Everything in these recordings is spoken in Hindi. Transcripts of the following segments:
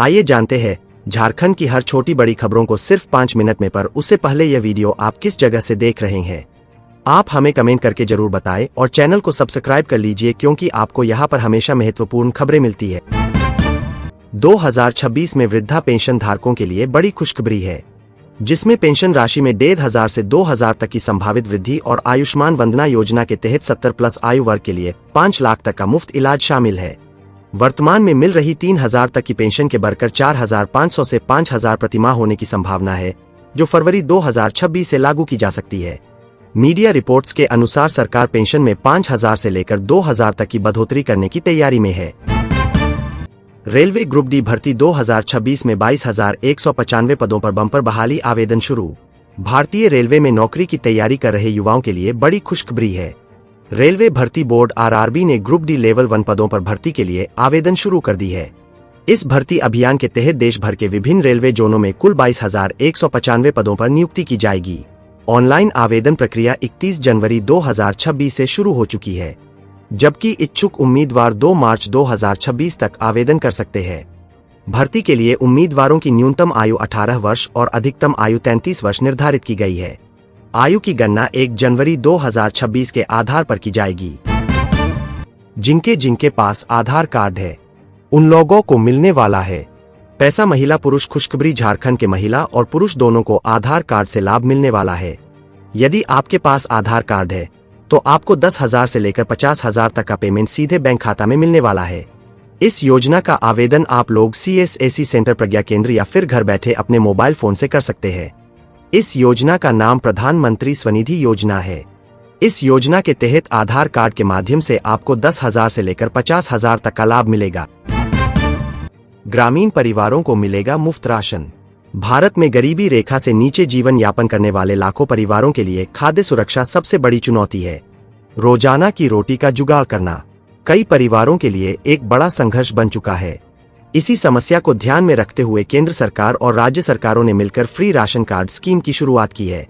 आइए जानते हैं झारखंड की हर छोटी बड़ी खबरों को सिर्फ 5 मिनट में। पर उससे पहले यह वीडियो आप किस जगह से देख रहे हैं आप हमें कमेंट करके जरूर बताएं और चैनल को सब्सक्राइब कर लीजिए क्योंकि आपको यहां पर हमेशा महत्वपूर्ण खबरें मिलती है। 2026 में वृद्धा पेंशन धारकों के लिए बड़ी खुशखबरी है, जिसमें पेंशन राशि में 1500 से 2000 तक की संभावित वृद्धि और आयुष्मान वंदना योजना के तहत 70+ आयु वर्ग के लिए 5 लाख तक का मुफ्त इलाज शामिल है। वर्तमान में मिल रही 3000 तक की पेंशन के बढ़कर 4500 से 5000 प्रतिमाह होने की संभावना है, जो फरवरी 2026 से लागू की जा सकती है। मीडिया रिपोर्ट्स के अनुसार सरकार पेंशन में 5000 से लेकर 2000 तक की बढ़ोतरी करने की तैयारी में है। रेलवे ग्रुप डी भर्ती 2026 में 22,195 पदों पर बम्पर बहाली आवेदन शुरू। भारतीय रेलवे में नौकरी की तैयारी कर रहे युवाओं के लिए बड़ी खुशखबरी है। रेलवे भर्ती बोर्ड आरआरबी ने ग्रुप डी लेवल 1 पदों पर भर्ती के लिए आवेदन शुरू कर दी है। इस भर्ती अभियान के तहत देश भर के विभिन्न रेलवे जोनों में कुल 22,195 पदों पर नियुक्ति की जाएगी। ऑनलाइन आवेदन प्रक्रिया 31 जनवरी 2026 से शुरू हो चुकी है, जबकि इच्छुक उम्मीदवार 2 मार्च 2026 तक आवेदन कर सकते हैं। भर्ती के लिए उम्मीदवारों की न्यूनतम आयु 18 वर्ष और अधिकतम आयु 33 वर्ष निर्धारित की गई है। आयु की गणना 1 जनवरी 2026 के आधार पर की जाएगी। जिनके पास आधार कार्ड है उन लोगों को मिलने वाला है पैसा। महिला पुरुष खुशखबरी, झारखंड के महिला और पुरुष दोनों को आधार कार्ड से लाभ मिलने वाला है। यदि आपके पास आधार कार्ड है तो आपको 10,000 से लेकर 50,000 तक का पेमेंट सीधे बैंक खाता में मिलने वाला है। इस योजना का आवेदन आप लोग CSAC सेंटर, प्रज्ञा केंद्र या फिर घर बैठे अपने मोबाइल फोन से कर सकते हैं। इस योजना का नाम प्रधानमंत्री स्वनिधि योजना है। इस योजना के तहत आधार कार्ड के माध्यम से आपको 10,000 से लेकर 50,000 तक का लाभ मिलेगा। ग्रामीण परिवारों को मिलेगा मुफ्त राशन। भारत में गरीबी रेखा से नीचे जीवन यापन करने वाले लाखों परिवारों के लिए खाद्य सुरक्षा सबसे बड़ी चुनौती है। रोजाना की रोटी का जुगाड़ करना कई परिवारों के लिए एक बड़ा संघर्ष बन चुका है। इसी समस्या को ध्यान में रखते हुए केंद्र सरकार और राज्य सरकारों ने मिलकर फ्री राशन कार्ड स्कीम की शुरुआत की है।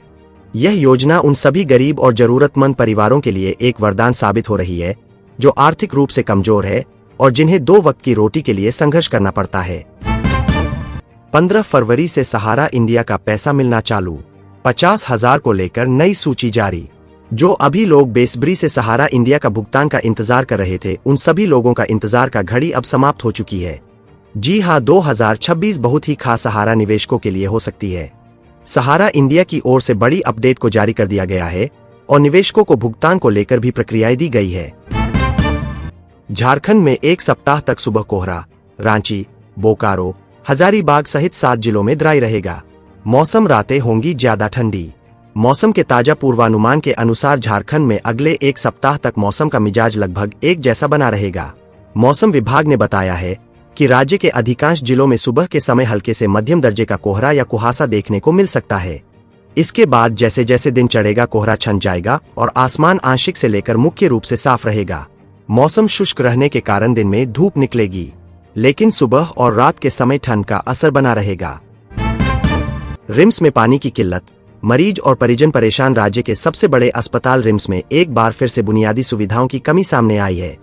यह योजना उन सभी गरीब और जरूरतमंद परिवारों के लिए एक वरदान साबित हो रही है जो आर्थिक रूप से कमजोर है और जिन्हें 2 वक्त की रोटी के लिए संघर्ष करना पड़ता है। 15 फरवरी से सहारा इंडिया का पैसा मिलना चालू। 50,000 को लेकर नई सूची जारी। जो अभी लोग बेसब्री से सहारा इंडिया का भुगतान का इंतजार कर रहे थे, उन सभी लोगों का इंतजार का घड़ी अब समाप्त हो चुकी है। जी हां, 2026 बहुत ही खास सहारा निवेशकों के लिए हो सकती है। सहारा इंडिया की ओर से बड़ी अपडेट को जारी कर दिया गया है और निवेशकों को भुगतान को लेकर भी प्रक्रियाएं दी गई है। झारखंड में 1 सप्ताह तक सुबह कोहरा। रांची, बोकारो, हजारीबाग सहित 7 जिलों में ड्राई रहेगा मौसम। रातें होंगी ज्यादा ठंडी। मौसम के ताजा पूर्वानुमान के अनुसार झारखंड में अगले 1 सप्ताह तक मौसम का मिजाज लगभग एक जैसा बना रहेगा। मौसम विभाग ने बताया है कि राज्य के अधिकांश जिलों में सुबह के समय हल्के से मध्यम दर्जे का कोहरा या कुहासा देखने को मिल सकता है। इसके बाद जैसे जैसे दिन चढ़ेगा कोहरा छन जाएगा और आसमान आंशिक से लेकर मुख्य रूप से साफ रहेगा। मौसम शुष्क रहने के कारण दिन में धूप निकलेगी, लेकिन सुबह और रात के समय ठंड का असर बना रहेगा। रिम्स में पानी की किल्लत, मरीज और परिजन परेशान। राज्य के सबसे बड़े अस्पताल रिम्स में एक बार फिर से बुनियादी सुविधाओं की कमी सामने आई है।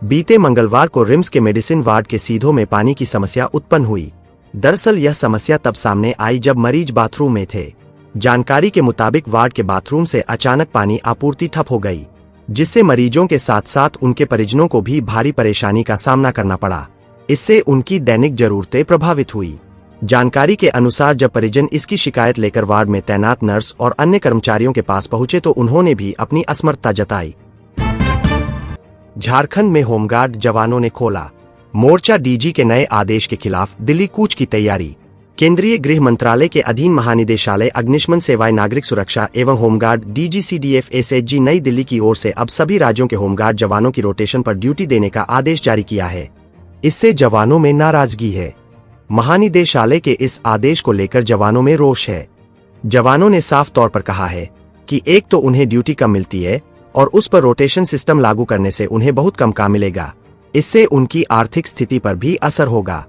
बीते मंगलवार को रिम्स के मेडिसिन वार्ड के सीधों में पानी की समस्या उत्पन्न हुई। दरअसल यह समस्या तब सामने आई जब मरीज बाथरूम में थे। जानकारी के मुताबिक वार्ड के बाथरूम से अचानक पानी आपूर्ति ठप हो गई, जिससे मरीजों के साथ साथ उनके परिजनों को भी भारी परेशानी का सामना करना पड़ा। इससे उनकी दैनिक जरूरतें प्रभावित हुई। जानकारी के अनुसार जब परिजन इसकी शिकायत लेकर वार्ड में तैनात नर्स और अन्य कर्मचारियों के पास पहुंचे तो उन्होंने भी अपनी असमर्थता जताई। झारखंड में होमगार्ड जवानों ने खोला मोर्चा। डीजी के नए आदेश के खिलाफ दिल्ली कूच की तैयारी। केंद्रीय गृह मंत्रालय के अधीन महानिदेशालय अग्निशमन सेवाएं, नागरिक सुरक्षा एवं होमगार्ड DGCDF SHG नई दिल्ली की ओर से अब सभी राज्यों के होमगार्ड जवानों की रोटेशन पर ड्यूटी देने का आदेश जारी किया है। इससे जवानों में नाराजगी है। महानिदेशालय के इस आदेश को लेकर जवानों में रोष है। जवानों ने साफ तौर पर कहा है कि एक तो उन्हें ड्यूटी कम मिलती है और उस पर रोटेशन सिस्टम लागू करने से उन्हें बहुत कम काम मिलेगा। इससे उनकी आर्थिक स्थिति पर भी असर होगा।